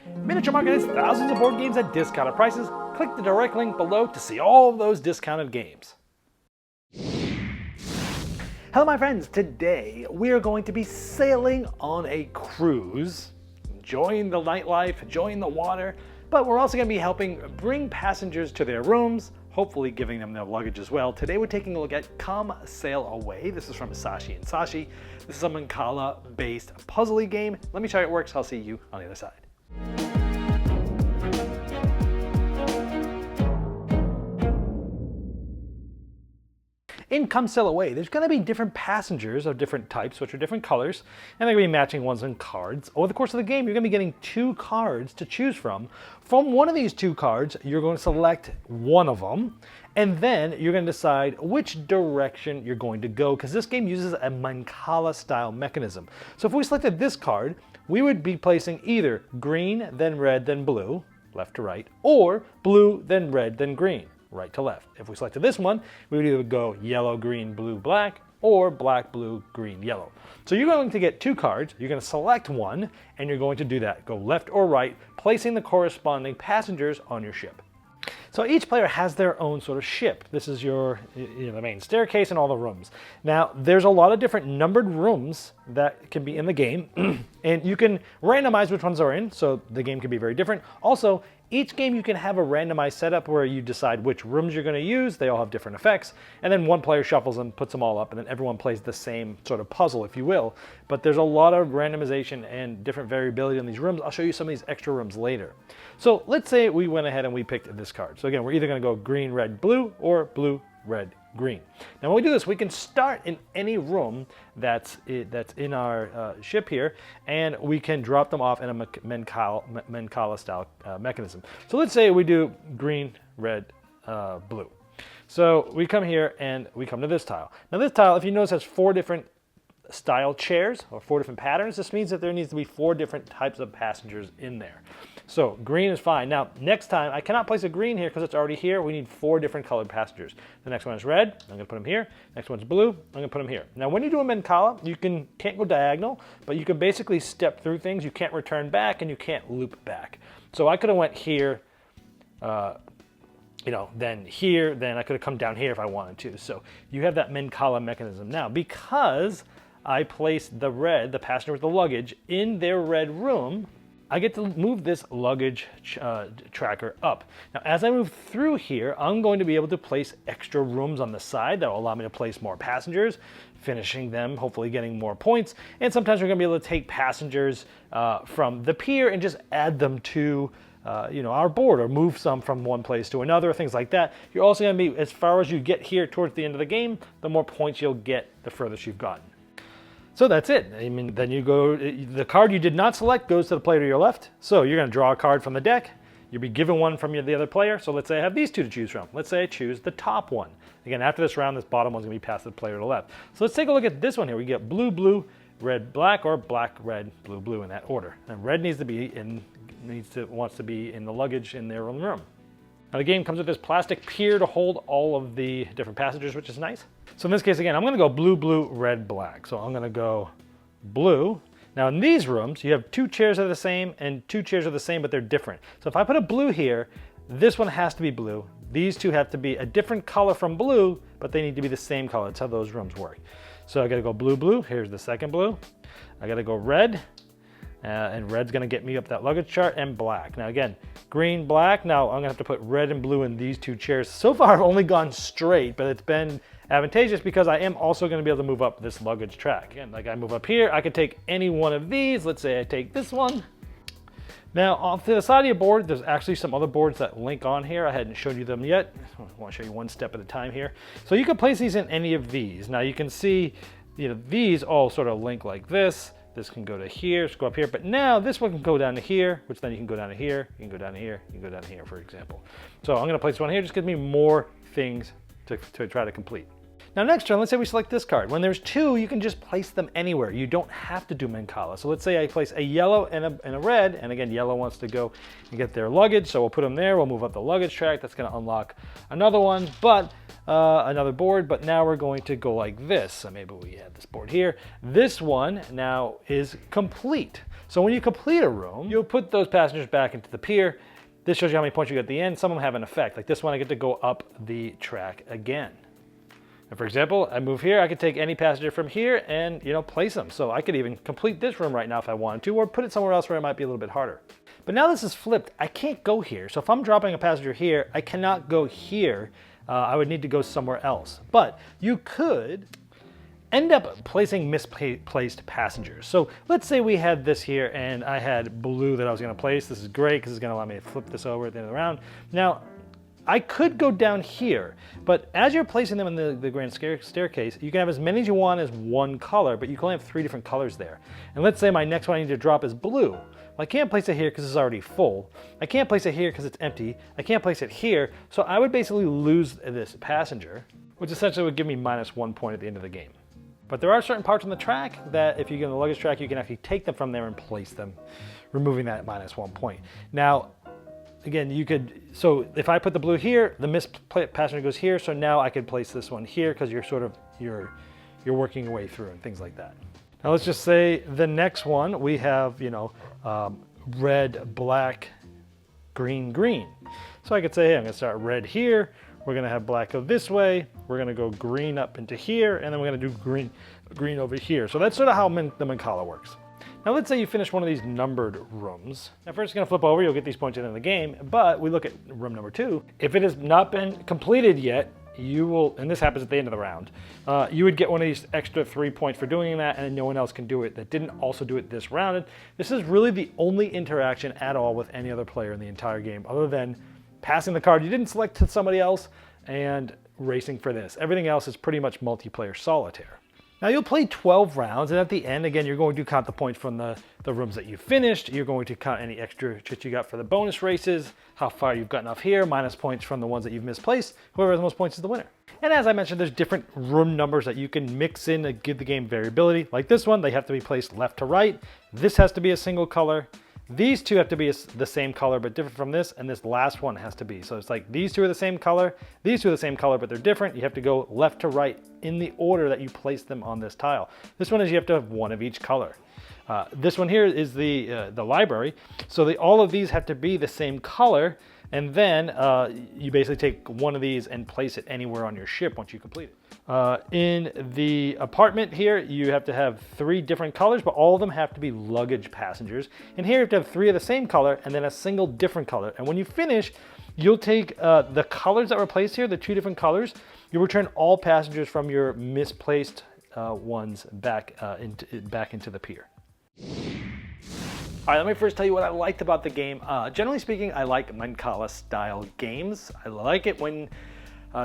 Miniature Market has thousands of board games at discounted prices. Click the direct link below to see all of those discounted games. Hello my friends, today we are going to be sailing on a cruise, enjoying the nightlife, enjoying the water, but we're also going to be helping bring passengers to their rooms, hopefully giving them their luggage as well. Today we're taking a look at Come Sail Away. This is from Saashi Saashi. This is a Mancala based Puzzly game. Let me show you how it works. I'll see you on the other side. In Come Sail Away, there's going to be different passengers of different types, which are different colors, and they're going to be matching ones on cards. Over the course of the game, you're going to be getting 2 cards to choose from. From one of these 2 cards, you're going to select one of them, and then you're going to decide which direction you're going to go, because this game uses a Mancala style mechanism. So if we selected this card, we would be placing either green, then red, then blue, left to right, or blue, then red, then green, right to left. If we selected this one, we would either go yellow, green, blue, black, or black, blue, green, yellow. So you're going to get 2 cards, you're going to select one, and you're going to do that. Go left or right, placing the corresponding passengers on your ship. So each player has their own sort of ship. This is your, the main staircase and all the rooms. Now, there's a lot of different numbered rooms that can be in the game, and you can randomize which ones are in, so the game can be very different. Also, each game you can have a randomized setup where you decide which rooms you're going to use. They all have different effects, and then one player shuffles them, puts them all up, and then everyone plays the same sort of puzzle, if you will. But there's a lot of randomization and different variability in these rooms. I'll show you some of these extra rooms later. So let's say we went ahead and we picked this card. So again, we're either going to go green, red, blue, or blue, red, green. Now when we do this, we can start in any room that's in our ship here, and we can drop them off in a Mancala style mechanism. So let's say we do green, red, blue. So we come here and we come to this tile. Now this tile, if you notice, has 4 different style chairs or 4 different patterns. This means that there needs to be 4 different types of passengers in there. So green is fine. Now next time I cannot place a green here because it's already here. We need 4 different colored passengers. The next one is red. I'm going to put them here. Next one's blue. I'm going to put them here. Now when you do a Mancala, you can't go diagonal, but you can basically step through things. You can't return back and you can't loop back. So I could have went here, then here, then I could have come down here if I wanted to. So you have that Mancala mechanism. Now because I placed the passenger with the luggage in their red room, I get to move this luggage tracker up. Now, as I move through here, I'm going to be able to place extra rooms on the side that will allow me to place more passengers, finishing them, hopefully getting more points. And sometimes we're going to be able to take passengers from the pier and just add them to our board, or move some from one place to another, things like that. You're also going to be, as far as you get here towards the end of the game, the more points you'll get, the furthest you've gotten. So that's it. I mean, then you go, the card you did not select goes to the player to your left. So you're going to draw a card from the deck. You'll be given one from the other player. So let's say I have these 2 to choose from. Let's say I choose the top one. Again, after this round, this bottom one's going to be passed to the player to the left. So let's take a look at this one here. We get blue, blue, red, black, or black, red, blue, blue in that order. And red needs to be wants to be in the luggage in their own room. Now the game comes with this plastic pier to hold all of the different passengers, which is nice. So in this case, again, I'm going to go blue, blue, red, black. So I'm going to go blue. Now in these rooms, you have 2 chairs that are the same and 2 chairs are the same, but they're different. So if I put a blue here, this one has to be blue. These 2 have to be a different color from blue, but they need to be the same color. That's how those rooms work. So I got to go blue, blue. Here's the second blue. I got to go red. And red's going to get me up that luggage chart, and black. Now again, green, black. Now I'm going to have to put red and blue in these 2 chairs. So far I've only gone straight, but it's been advantageous because I am also going to be able to move up this luggage track. Again, like I move up here, I could take any one of these. Let's say I take this one. Now off to the side of your board, there's actually some other boards that link on here. I hadn't shown you them yet. I want to show you one step at a time here. So you can place these in any of these. Now you can see, these all sort of link like this. This can go to here, go up here, but now this one can go down to here, which then you can go down to here, you can go down to here, you can go down to here, for example. So I'm going to place one here, just gives me more things to try to complete. Now next turn, let's say we select this card. When there's two, you can just place them anywhere. You don't have to do Mancala. So let's say I place a yellow and a red, and again, yellow wants to go and get their luggage, so we'll put them there. We'll move up the luggage track. That's going to unlock another one, but another board. But now we're going to go like this. So maybe we have this board here. This one now is complete. So when you complete a room, you'll put those passengers back into the pier. This shows you how many points you get at the end. Some of them have an effect. Like this one, I get to go up the track again. And for example, I move here, I could take any passenger from here and, place them. So I could even complete this room right now if I wanted to, or put it somewhere else where it might be a little bit harder. But now this is flipped, I can't go here. So if I'm dropping a passenger here, I cannot go here. I would need to go somewhere else. But you could end up placing misplaced passengers. So let's say we had this here and I had blue that I was gonna place. This is great because it's gonna allow me to flip this over at the end of the round. Now, I could go down here, but as you're placing them in the grand staircase, you can have as many as you want as one color, but you can only have 3 different colors there. And let's say my next one I need to drop is blue. Well, I can't place it here because it's already full. I can't place it here because it's empty. I can't place it here, so I would basically lose this passenger, which essentially would give me -1 point at the end of the game. But there are certain parts on the track that if you get on the luggage track, you can actually take them from there and place them, removing that -1 point. Now, again, so if I put the blue here, the missed passenger goes here, so now I could place this one here because you're working your way through and things like that. Now let's just say the next one, we have, red, black, green, green. So I could say, hey, I'm gonna start red here, we're gonna have black go this way, we're gonna go green up into here, and then we're gonna do green over here. So that's sort of how the Mancala works. Now let's say you finish one of these numbered rooms. Now first it's gonna flip over, you'll get these points in the game, but we look at room number 2. If it has not been completed yet, you will, and this happens at the end of the round, you would get one of these extra 3 points for doing that, and no one else can do it that didn't also do it this round. This is really the only interaction at all with any other player in the entire game, other than passing the card you didn't select to somebody else and racing for this. Everything else is pretty much multiplayer solitaire. Now you'll play 12 rounds, and at the end, again, you're going to count the points from the rooms that you finished. You're going to count any extra shit you got for the bonus races, how far you've gotten off here, minus points from the ones that you've misplaced. Whoever has the most points is the winner. And as I mentioned, there's different room numbers that you can mix in to give the game variability. Like this one, they have to be placed left to right. This has to be a single color. These two have to be the same color, but different from this, and this last one has to be. So it's like these two are the same color, these two are the same color, but they're different. You have to go left to right in the order that you place them on this tile. This one is you have to have one of each color. This one here is the library. So all of these have to be the same color, and then you basically take one of these and place it anywhere on your ship once you complete it. In the apartment here, you have to have 3 different colors, but all of them have to be luggage passengers. And here you have to have 3 of the same color and then a single different color. And when you finish, you'll take the colors that were placed here, the 2 different colors, you'll return all passengers from your misplaced ones back into the pier. All right, let me first tell you what I liked about the game. Generally speaking, I like Mancala style games. I like it when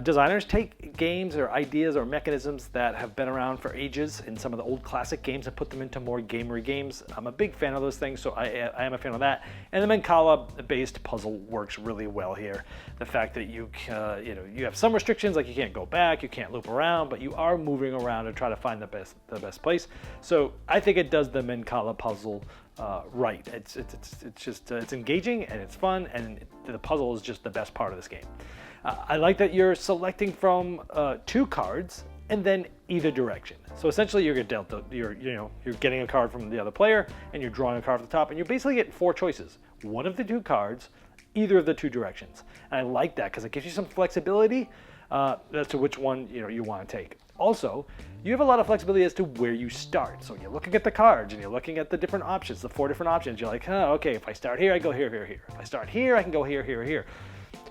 designers take games or ideas or mechanisms that have been around for ages in some of the old classic games and put them into more gamery games. I'm a big fan of those things, so I am a fan of that. And the Mancala-based puzzle works really well here. The fact that you have some restrictions, like you can't go back, you can't loop around, but you are moving around to try to find the best place. So I think it does the Mancala puzzle right. It's engaging and it's fun, and the puzzle is just the best part of this game. I like that you're selecting from 2 cards and then either direction. So essentially you're getting a card from the other player and you're drawing a card from the top, and you're basically getting 4 choices. One of the 2 cards, either of the 2 directions. And I like that because it gives you some flexibility as to which one you want to take. Also, you have a lot of flexibility as to where you start. So you're looking at the cards and you're looking at the different options, the 4 different options. You're like, okay, if I start here, I go here, here, here. If I start here, I can go here, here, here.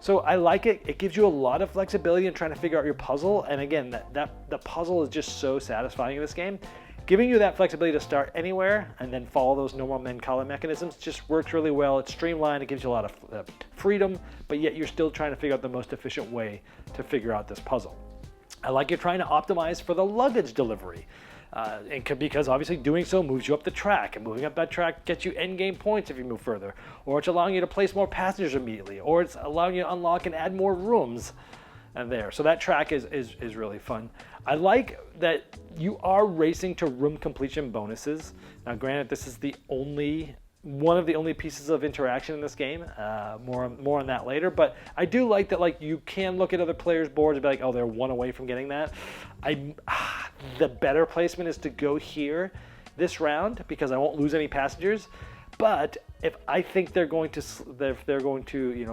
So I like it. It gives you a lot of flexibility in trying to figure out your puzzle. And again, the puzzle is just so satisfying in this game. Giving you that flexibility to start anywhere and then follow those normal Mancala mechanisms just works really well. It's streamlined. It gives you a lot of freedom, but yet you're still trying to figure out the most efficient way to figure out this puzzle. I like you're trying to optimize for the luggage delivery. Because obviously doing so moves you up the track, and moving up that track gets you end game points if you move further, or it's allowing you to place more passengers immediately, or it's allowing you to unlock and add more rooms. and there. So that track is really fun. I like that you are racing to room completion bonuses. Now, granted, this is one of the only pieces of interaction in this game. More on that later. But I do like that, like, you can look at other players' boards and be like, oh, they're one away from getting that. The better placement is to go here this round because I won't lose any passengers. But if I think they're going to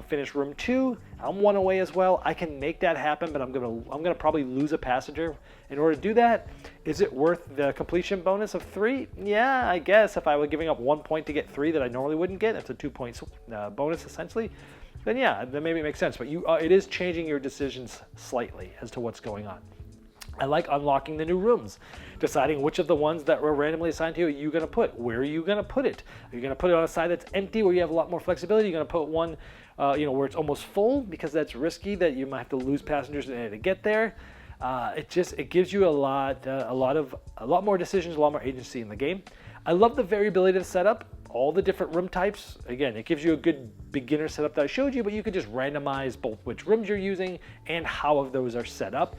finish room 2, I'm one away as well. I can make that happen, but I'm gonna probably lose a passenger in order to do that. Is it worth the completion bonus of 3? Yeah, I guess if I were giving up 1 point to get 3 that I normally wouldn't get, it's a 2 points bonus essentially. Then yeah, then maybe it makes sense. But it is changing your decisions slightly as to what's going on. I like unlocking the new rooms, deciding which of the ones that were randomly assigned to you are you going to put. Where are you going to put it? Are you going to put it on a side that's empty where you have a lot more flexibility? You're going to put one where it's almost full because that's risky that you might have to lose passengers to get there. It gives you a lot more decisions, a lot more agency in the game. I love the variability of the setup, all the different room types. Again, it gives you a good beginner setup that I showed you, but you could just randomize both which rooms you're using and how those are set up.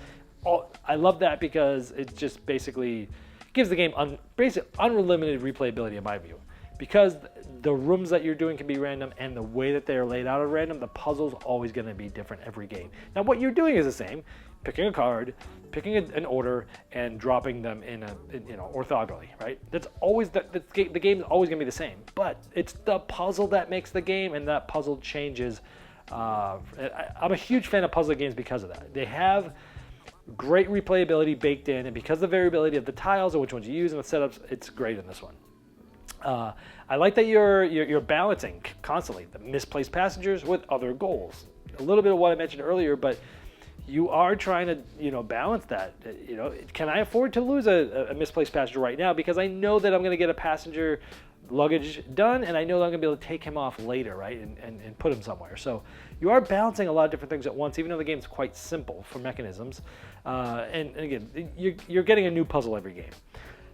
I love that because it just basically gives the game unlimited replayability in my view. Because the rooms that you're doing can be random and the way that they're laid out are random, the puzzle's always going to be different every game. Now what you're doing is the same, picking a card, picking an order, and dropping them in orthogonally, right? That's always the game is always going to be the same, but it's the puzzle that makes the game, and that puzzle changes. I'm a huge fan of puzzle games because of that. They have great replayability baked in, and because of the variability of the tiles and which ones you use and the setups, it's great in this one. I like that you're balancing constantly the misplaced passengers with other goals. A little bit of what I mentioned earlier, but you are trying to balance that. Can I afford to lose a misplaced passenger right now because I know that I'm going to get a passenger luggage done, and I know that I'm going to be able to take him off later, right, and put him somewhere. So you are balancing a lot of different things at once, even though the game's quite simple for mechanisms. And again, you're getting a new puzzle every game.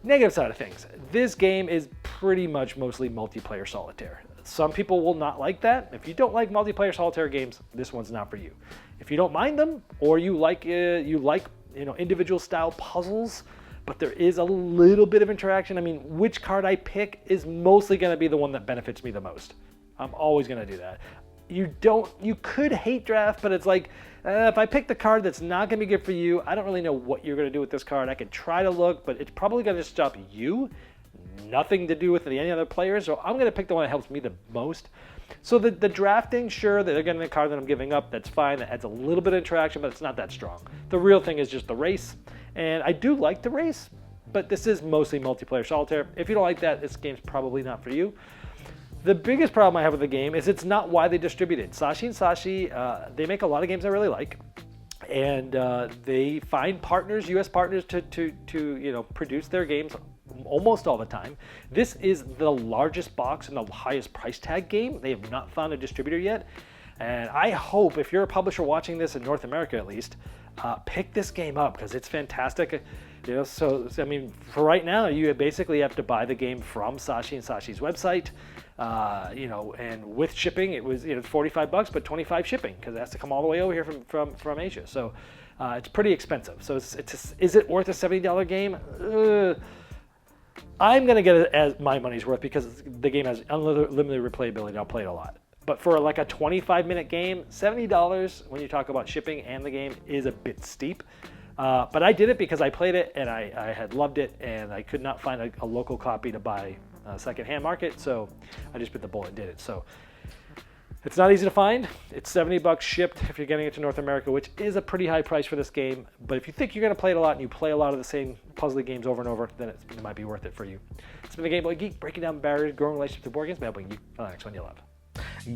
Negative side of things, this game is pretty much mostly multiplayer solitaire. Some people will not like that. If you don't like multiplayer solitaire games, this one's not for you. If you don't mind them, or you like individual style puzzles, but there is a little bit of interaction. I mean, which card I pick is mostly going to be the one that benefits me the most. I'm always going to do that. You could hate draft, but it's like, if I pick the card that's not going to be good for you, I don't really know what you're going to do with this card. I could try to look, but it's probably going to stop you. Nothing to do with any other players, so I'm going to pick the one that helps me the most. So the drafting, sure, they're getting the card that I'm giving up, that's fine. That adds a little bit of interaction, but it's not that strong. The real thing is just the race, and I do like the race, but this is mostly multiplayer solitaire. If you don't like that, this game's probably not for you. The biggest problem I have with the game is it's not widely distributed. Saashi Saashi, they make a lot of games I really like, and they find partners, U.S. partners, to produce their games almost all the time. This is the largest box and the highest price tag game. They have not found a distributor yet, and I hope if you're a publisher watching this in North America at least, pick this game up because it's fantastic. So I mean, for right now, you basically have to buy the game from Saashi and Saashi's website. And with shipping, it was $45, but 25 shipping because it has to come all the way over here from Asia. So it's pretty expensive. So is it worth a $70 game? I'm gonna get it as my money's worth because the game has unlimited replayability. I'll play it a lot. But for like a 25-minute game, $70 when you talk about shipping and the game is a bit steep. But I did it because I played it and I had loved it, and I could not find a local copy to buy secondhand market, so I just bit the bullet and did it. So it's not easy to find. It's $70 shipped if you're getting it to North America, which is a pretty high price for this game. But if you think you're going to play it a lot and you play a lot of the same Puzzly games over and over, then it might be worth it for you. It's been the Game Boy Geek, breaking down barriers, growing relationships to board games, by helping you find the next one you love.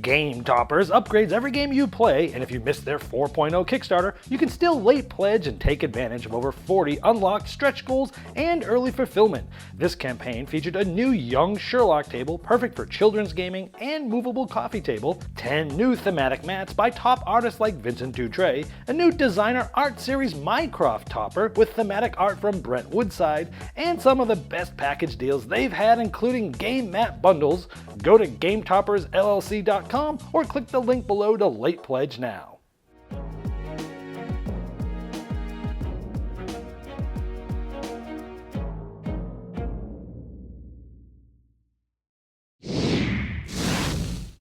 Game Toppers upgrades every game you play, and if you missed their 4.0 Kickstarter, you can still late pledge and take advantage of over 40 unlocked stretch goals and early fulfillment. This campaign featured a new Young Sherlock table, perfect for children's gaming, and movable coffee table, 10 new thematic mats by top artists like Vincent Dutray, a new designer art series Minecraft topper with thematic art from Brent Woodside, and some of the best package deals they've had, including game mat bundles. Go to GameToppersLLC.com or click the link below to late pledge now.